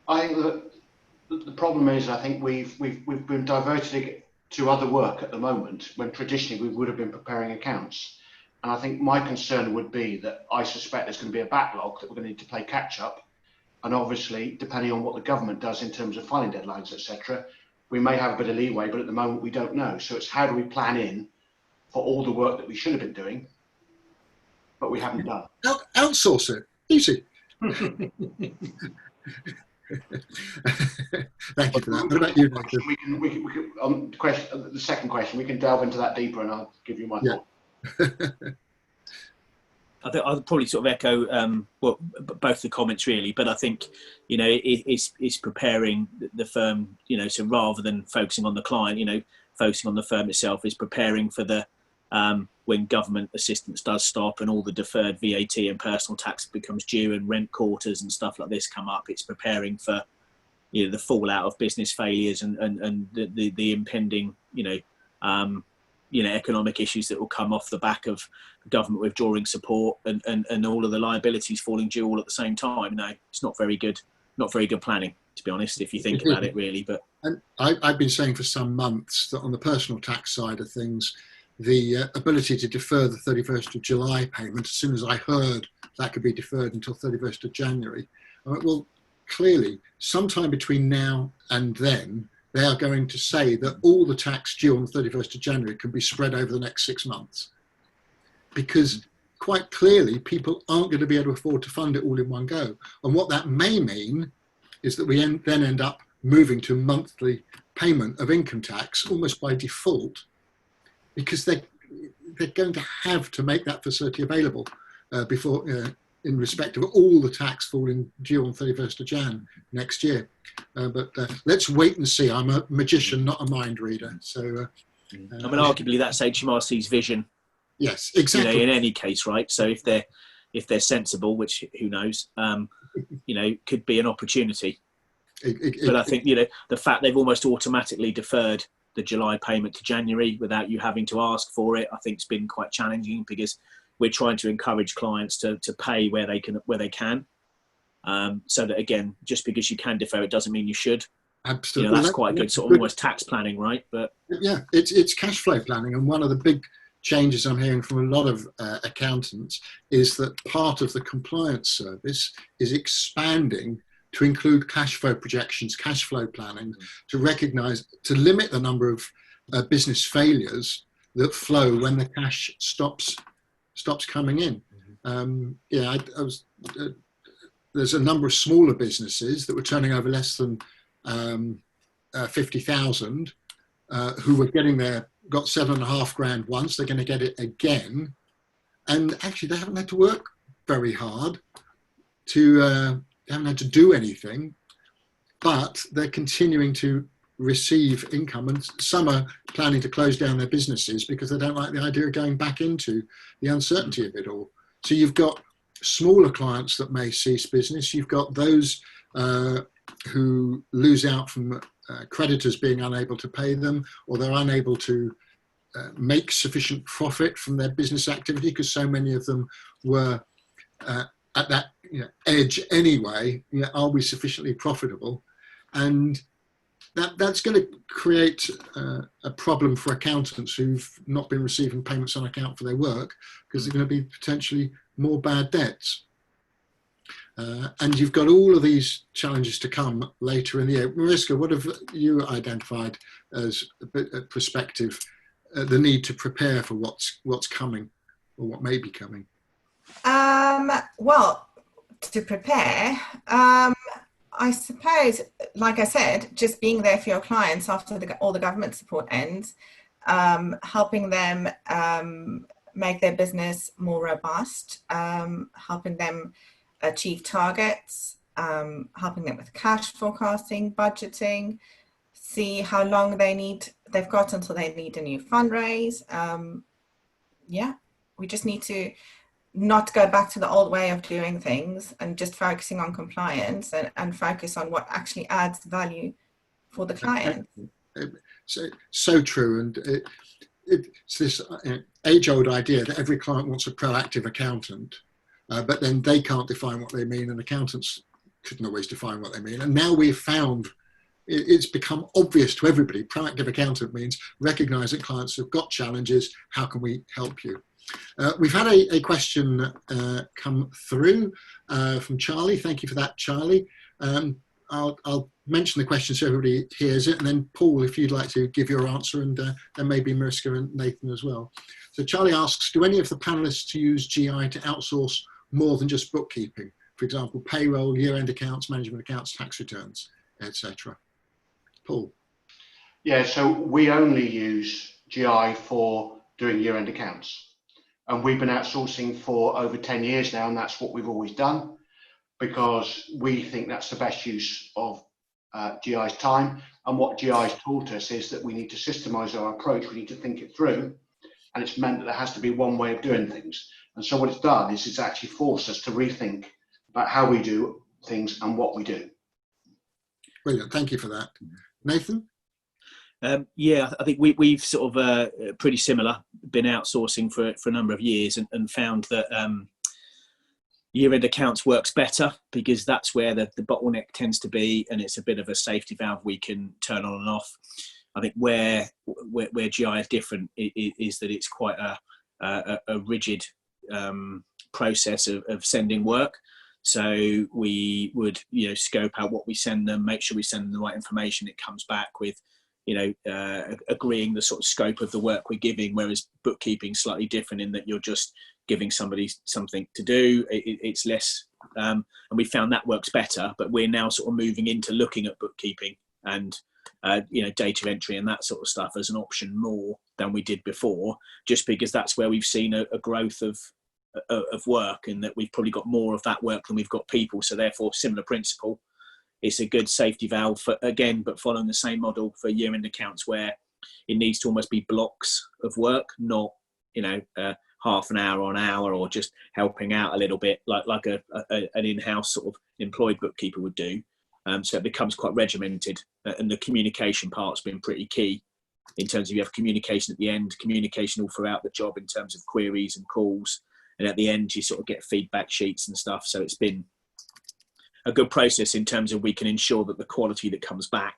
I think that the problem is, I think we've been diverted to other work at the moment when traditionally we would have been preparing accounts. And I think my concern would be that I suspect there's going to be a backlog that we're going to need to play catch up. And obviously, depending on what the government does in terms of filing deadlines, etc., we may have a bit of leeway, but at the moment we don't know. So it's how do we plan in for all the work that we should have been doing, but we haven't done. Outsource it. Easy. Thank you for that. What about you, Nathan? We can on the second question, we can delve into that deeper and I'll give you my thought. I think I'll probably sort of echo both the comments really, but I think, it's preparing the firm, so rather than focusing on the client, focusing on the firm itself is preparing for the, when government assistance does stop and all the deferred VAT and personal tax becomes due and rent quarters and stuff like this come up, it's preparing for, the fallout of business failures and the impending, economic issues that will come off the back of government withdrawing support and all of the liabilities falling due all at the same time. No, it's not very good planning, to be honest, if you think about it really. But and I've been saying for some months that on the personal tax side of things, the ability to defer the 31st of July payment, as soon as I heard that could be deferred until 31st of January, I went, well, clearly sometime between now and then, they are going to say that all the tax due on the 31st of January can be spread over the next 6 months. Because quite clearly, people aren't going to be able to afford to fund it all in one go. And what that may mean is that we then end up moving to monthly payment of income tax almost by default, because they're going to have to make that facility available before, in respect of all the tax falling due on 31st of Jan next year. But let's wait and see. I'm a magician, not a mind reader. So, arguably that's HMRC's vision. Yes, exactly. In any case, right? So if they're sensible, which who knows, could be an opportunity. But I think the fact they've almost automatically deferred the July payment to January without you having to ask for it, I think it's been quite challenging because we're trying to encourage clients to pay where they can. So that again, just because you can defer it doesn't mean you should. Absolutely, that's quite good sort of almost tax planning, right? But yeah, it's cash flow planning, and one of the big changes I'm hearing from a lot of accountants is that part of the compliance service is expanding to include cash flow projections, cash flow planning, to limit the number of business failures that flow when the cash stops coming in. There's a number of smaller businesses that were turning over less than 50,000 who were got 7.5 grand once. They're going to get it again, and actually they haven't had to work very hard they haven't had to do anything, but they're continuing to receive income, and some are planning to close down their businesses because they don't like the idea of going back into the uncertainty of it all. So you've got smaller clients that may cease business. You've got those who lose out from creditors being unable to pay them, or they're unable to make sufficient profit from their business activity because so many of them were at that edge anyway. Are we sufficiently profitable? And that's going to create a problem for accountants who've not been receiving payments on account for their work, because there's going to be potentially more bad debts. And you've got all of these challenges to come later in the year. Mariska, what have you identified as a perspective, the need to prepare for what's coming, or what may be coming? Well, to prepare, I suppose, like I said, just being there for your clients after all the government support ends, helping them make their business more robust, helping them achieve targets, helping them with cash forecasting, budgeting, see how long they've got until they need a new fundraise. Yeah, we just need to not go back to the old way of doing things and just focusing on compliance and focus on what actually adds value for the client. So true. And it's this age-old idea that every client wants a proactive accountant, but then they can't define what they mean, and accountants couldn't always define what they mean. And now we've found it's become obvious to everybody. Proactive accountant means recognise that clients have got challenges. How can we help you? We've had a question come through from Charlie. Thank you for that, Charlie. I'll mention the question so everybody hears it, and then Paul, if you'd like to give your answer, and maybe Mariska and Nathan as well. So Charlie asks, do any of the panelists use GI to outsource more than just bookkeeping? For example, payroll, year-end accounts, management accounts, tax returns, etc. Paul? Yeah, so we only use GI for doing year-end accounts. And we've been outsourcing for over 10 years now, and that's what we've always done, because we think that's the best use of GI's time. And what GI's taught us is that we need to systemize our approach, we need to think it through, and it's meant that there has to be one way of doing things. And so what it's done is it's actually forced us to rethink about how we do things and what we do. Brilliant, thank you for that. Nathan? Yeah, I think we've sort of pretty similar, been outsourcing for a number of years, and found that year-end accounts works better, because that's where the bottleneck tends to be, and it's a bit of a safety valve we can turn on and off. I think where GI is different is that it's quite a rigid process of sending work. So we would scope out what we send them, make sure we send them the right information. It comes back with agreeing the sort of scope of the work we're giving, whereas bookkeeping is slightly different in that you're just giving somebody something to do. It's less, and we found that works better, but we're now sort of moving into looking at bookkeeping and data entry and that sort of stuff as an option more than we did before, just because that's where we've seen a growth of work, and that we've probably got more of that work than we've got people. So therefore, similar principle. It's a good safety valve for, again, but following the same model for year-end accounts, where it needs to almost be blocks of work, not half an hour or an hour, or just helping out a little bit like an in-house sort of employed bookkeeper would do. So it becomes quite regimented, and the communication part's been pretty key in terms of you have communication at the end, communication all throughout the job in terms of queries and calls, and at the end you sort of get feedback sheets and stuff. So it's been a good process in terms of we can ensure that the quality that comes back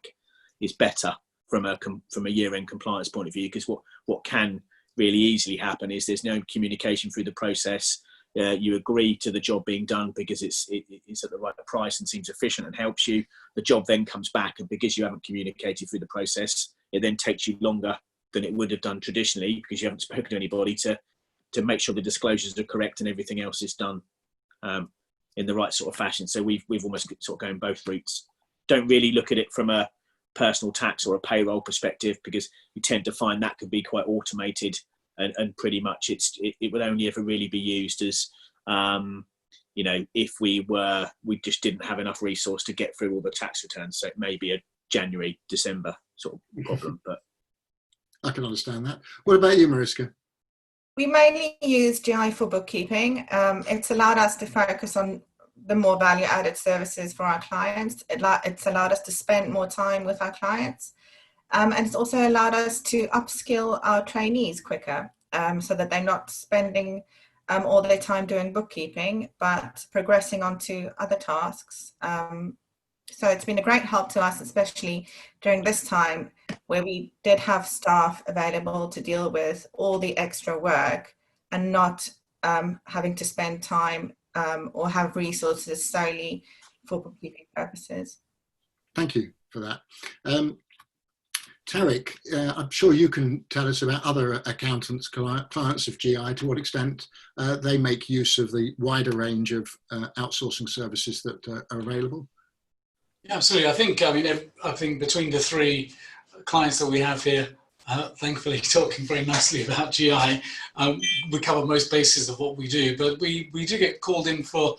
is better from a year-end compliance point of view, because what can really easily happen is there's no communication through the process. You agree to the job being done because it's at the right price and seems efficient and helps you. The job then comes back, and because you haven't communicated through the process, it then takes you longer than it would have done traditionally, because you haven't spoken to anybody to make sure the disclosures are correct and everything else is done in the right sort of fashion. So we've almost sort of going both routes. Don't really look at it from a personal tax or a payroll perspective, because you tend to find that could be quite automated, and pretty much it would only ever really be used as if we just didn't have enough resource to get through all the tax returns. So it may be a January, December sort of problem, but I can understand that. What about you, Mariska? We mainly use GI for bookkeeping. It's allowed us to focus on the more value added services for our clients. It's allowed us to spend more time with our clients. And it's also allowed us to upskill our trainees quicker, so that they're not spending all their time doing bookkeeping, but progressing onto other tasks. So it's been a great help to us, especially during this time where we did have staff available to deal with all the extra work and not having to spend time or have resources solely for bookkeeping purposes. Thank you for that. Tarek, I'm sure you can tell us about other accountants, clients of GI, to what extent they make use of the wider range of outsourcing services that are available. Yeah, absolutely. I think between the three clients that we have here, thankfully talking very nicely about GI, we cover most bases of what we do, but we do get called in for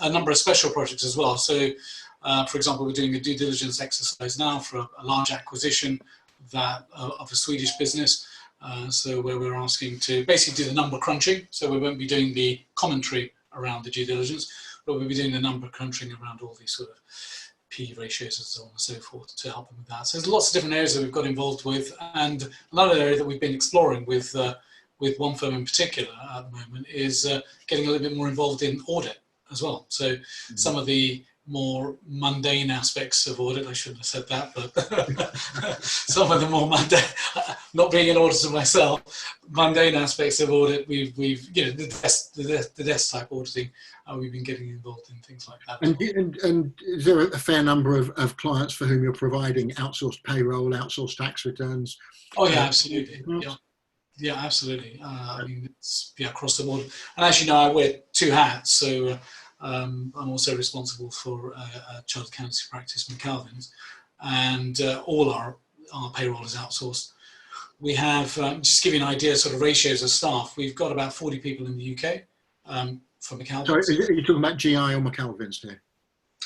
a number of special projects as well. So, for example, we're doing a due diligence exercise now for a large acquisition of a Swedish business. So where we're asking to basically do the number crunching. So we won't be doing the commentary around the due diligence, but we'll be doing the number crunching around all these sort of P ratios and so on and so forth to help them with that. So there's lots of different areas that we've got involved with, and another area that we've been exploring with one firm in particular at the moment is getting a little bit more involved in audit as well. So some of the more mundane aspects of audit, I shouldn't have said that, but some of the more mundane, not being an auditor myself, mundane aspects of audit, we've the desk type auditing, we've been getting involved in things like that. And is there a fair number of clients for whom you're providing outsourced payroll, outsourced tax returns? Oh yeah, absolutely. Yeah, absolutely. I mean, it's across the board. And as you know, I wear two hats, so I'm also responsible for a child accountancy practice, McAlvin's, and all our payroll is outsourced. We have, just to give you an idea, sort of ratios of staff, we've got about 40 people in the UK for McAlvin's. Sorry, are you talking about GI or McAlvin's here?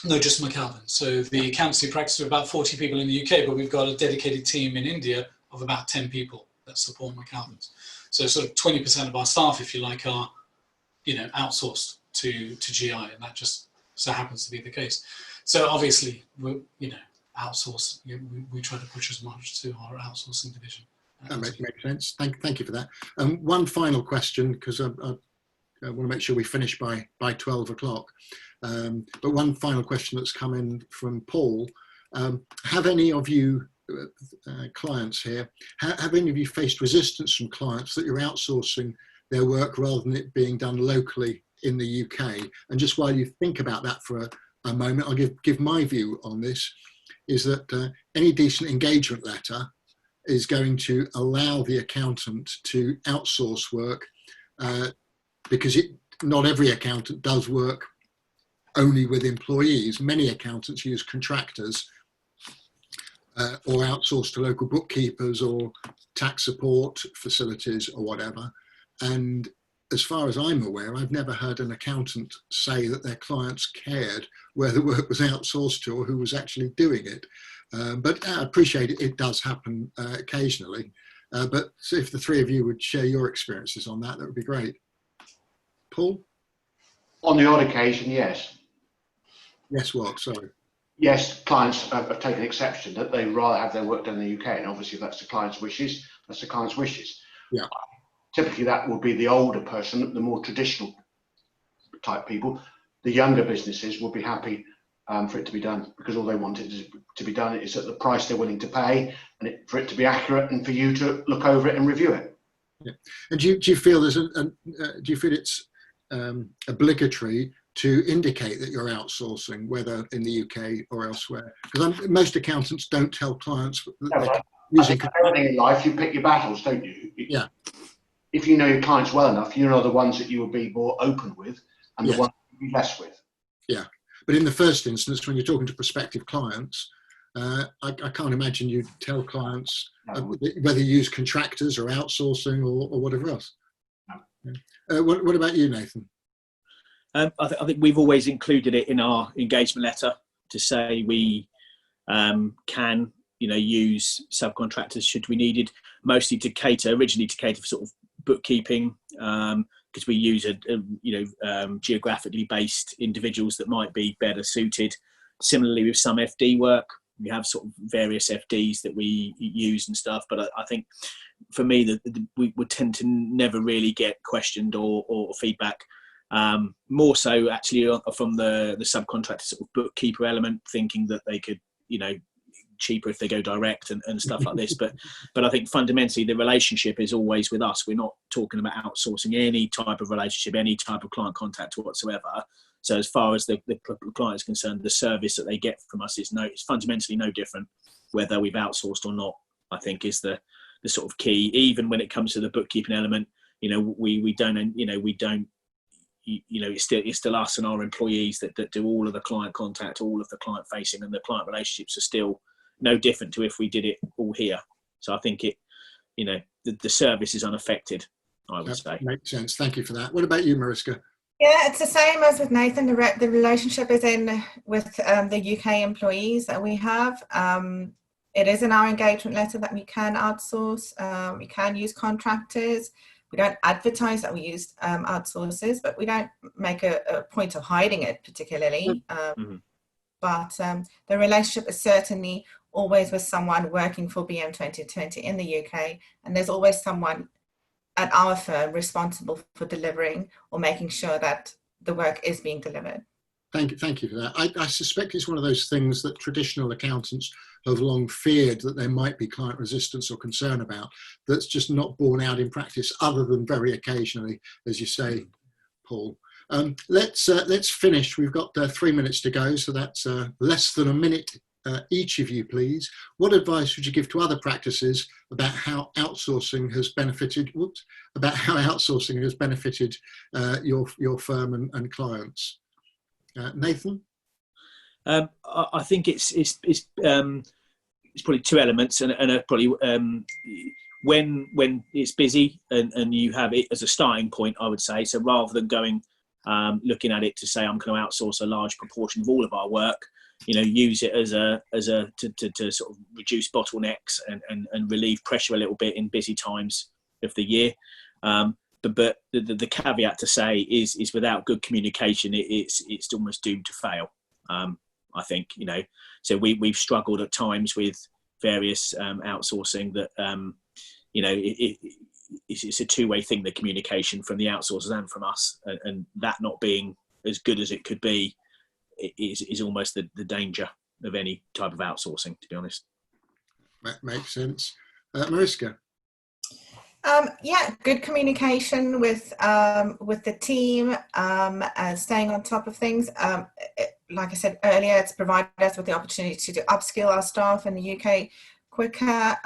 No, just McAlvin's. So the accountancy practice, are about 40 people in the UK, but we've got a dedicated team in India of about 10 people that support McAlvin's. So sort of 20% of our staff, if you like, are, outsourced to GI, and that just so happens to be the case. So obviously, we outsource. We try to push as much to our outsourcing division. That makes sense. Thank you for that. One final question, because I want to make sure we finish by 12 o'clock. But one final question that's come in from Paul. Have any of you clients here, have any of you faced resistance from clients that you're outsourcing their work rather than it being done locally in the UK? And just while you think about that for a moment, I'll give my view on this, is that any decent engagement letter is going to allow the accountant to outsource work, because not every accountant does work only with employees. Many accountants use contractors or outsource to local bookkeepers or tax support facilities or whatever. And as far as I'm aware, I've never heard an accountant say that their clients cared where the work was outsourced to or who was actually doing it. But I appreciate it does happen occasionally. But if the three of you would share your experiences on that, that would be great. Paul? On the odd occasion, yes. Yes, what? Sorry. Yes, clients have taken exception that they rather have their work done in the UK, and obviously if that's the client's wishes, that's the client's wishes. Yeah. Typically that will be the older person, the more traditional type people. The younger businesses will be happy for it to be done, because all they want it to be done is at the price they're willing to pay, and for it to be accurate and for you to look over it and review it. Yeah. And do you feel do you feel it's obligatory to indicate that you're outsourcing, whether in the UK or elsewhere? Because most accountants don't tell clients that they're using. Everything in life, you pick your battles, don't you? Yeah. If you know your clients well enough, you know the ones that you will be more open with and the ones you'll be less with. Yeah. But in the first instance, when you're talking to prospective clients, I can't imagine you'd tell clients whether you use contractors or outsourcing or whatever else. No. What about you, Nathan? I think we've always included it in our engagement letter to say we can, use subcontractors should we needed, mostly originally to cater for sort of bookkeeping, because we use geographically based individuals that might be better suited. Similarly with some FD work, we have sort of various FDs that we use and stuff, but I think for me we would tend to never really get questioned or feedback. More so actually from the subcontractor sort of bookkeeper element, thinking that they could, cheaper if they go direct and stuff like this. But I think fundamentally the relationship is always with us. We're not talking about outsourcing any type of relationship, any type of client contact whatsoever. So as far as the client is concerned, the service that they get from us is it's fundamentally no different whether we've outsourced or not. I think is the sort of key. Even when it comes to the bookkeeping element, we don't it's still us and our employees that do all of the client contact, all of the client facing, and the client relationships are still no different to if we did it all here. So I think the service is unaffected, I would say. Makes sense. Thank you for that. What about you, Mariska? Yeah, it's the same as with Nathan. The relationship is with the UK employees that we have. It is in our engagement letter that we can outsource. We can use contractors. We don't advertise that we use outsourcers, but we don't make a point of hiding it particularly. But the relationship is certainly always with someone working for BM 2020 in the UK, and there's always someone at our firm responsible for delivering or making sure that the work is being delivered. Thank you for that. I suspect it's one of those things that traditional accountants have long feared that there might be client resistance or concern about, that's just not borne out in practice, other than very occasionally, as you say, Paul. Let's finish. We've got 3 minutes to go, so that's less than a minute each of you, please. What advice would you give to other practices about how outsourcing has benefited? Your firm and clients? Nathan? I think it's probably two elements, and probably when it's busy and you have it as a starting point, I would say. So rather than going looking at it to say I'm going to outsource a large proportion of all of our work, use it as to sort of reduce bottlenecks and relieve pressure a little bit in busy times of the year. But the caveat to say is without good communication, it's almost doomed to fail. I think, so we've struggled at times with various outsourcing that, it's a two-way thing, the communication from the outsourcers and from us, and that not being as good as it could be is almost the danger of any type of outsourcing, to be honest. That makes sense. Mariska? Good communication with the team, staying on top of things. Like I said earlier, it's provided us with the opportunity to upskill our staff in the UK quicker,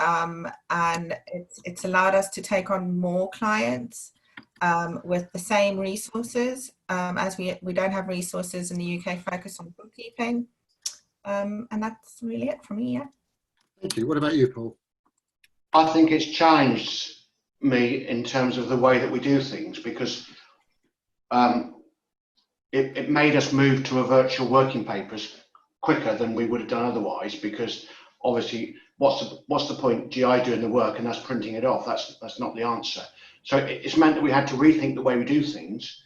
and it's allowed us to take on more clients with the same resources, as we don't have resources in the UK focused on bookkeeping. And that's really it from me. Thank you. What about you, Paul? I think it's challenged me in terms of the way that we do things, because it made us move to a virtual working papers quicker than we would have done otherwise, because obviously what's the point GI doing the work and us printing it off? That's not the answer. So it's meant that we had to rethink the way we do things,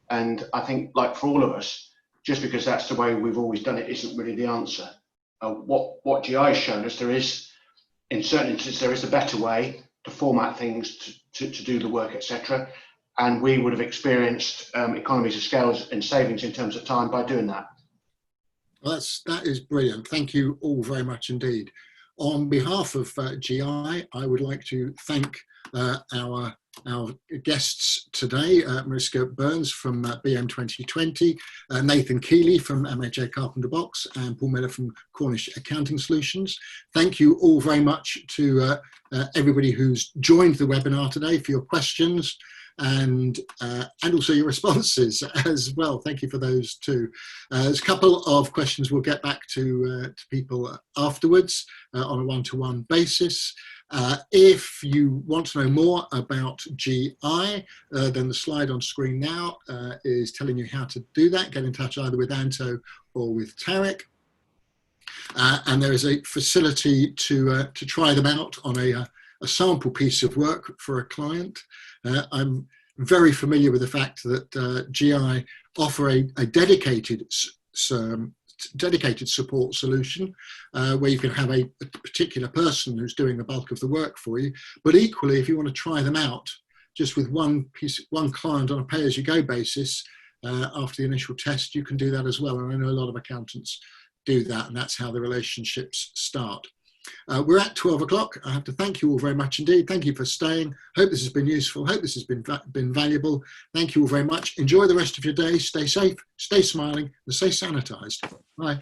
and I think, like for all of us, just because that's the way we've always done it isn't really the answer. What GI has shown us, in certain instances there is a better way to format things, to do the work, etc. And we would have experienced economies of scale and savings in terms of time by doing that. Well, that is brilliant. Thank you all very much indeed. On behalf of GI, I would like to thank our guests today, Mariska Burns from BM 2020, Nathan Keeley from MHA Carpenter Box, and Paul Miller from Cornish Accounting Solutions. Thank you all very much to everybody who's joined the webinar today for your questions and also your responses as well. Thank you for those too. There's a couple of questions we'll get back to people afterwards on a one-to-one basis. If you want to know more about GI, then the slide on screen now is telling you how to do that. Get in touch either with Anto or with Tarek. And there is a facility to try them out on a sample piece of work for a client. I'm very familiar with the fact that GI offer a dedicated support solution where you can have a particular person who's doing the bulk of the work for you. But equally, if you want to try them out just with one client on a pay-as-you-go basis after the initial test, you can do that as well. And I know a lot of accountants do that, and that's how the relationships start. We're at 12 o'clock. I have to thank you all very much indeed. Thank you for staying. Hope this has been useful. Hope this has been valuable. Thank you all very much. Enjoy the rest of your day. Stay safe, stay smiling, and stay sanitized. Bye.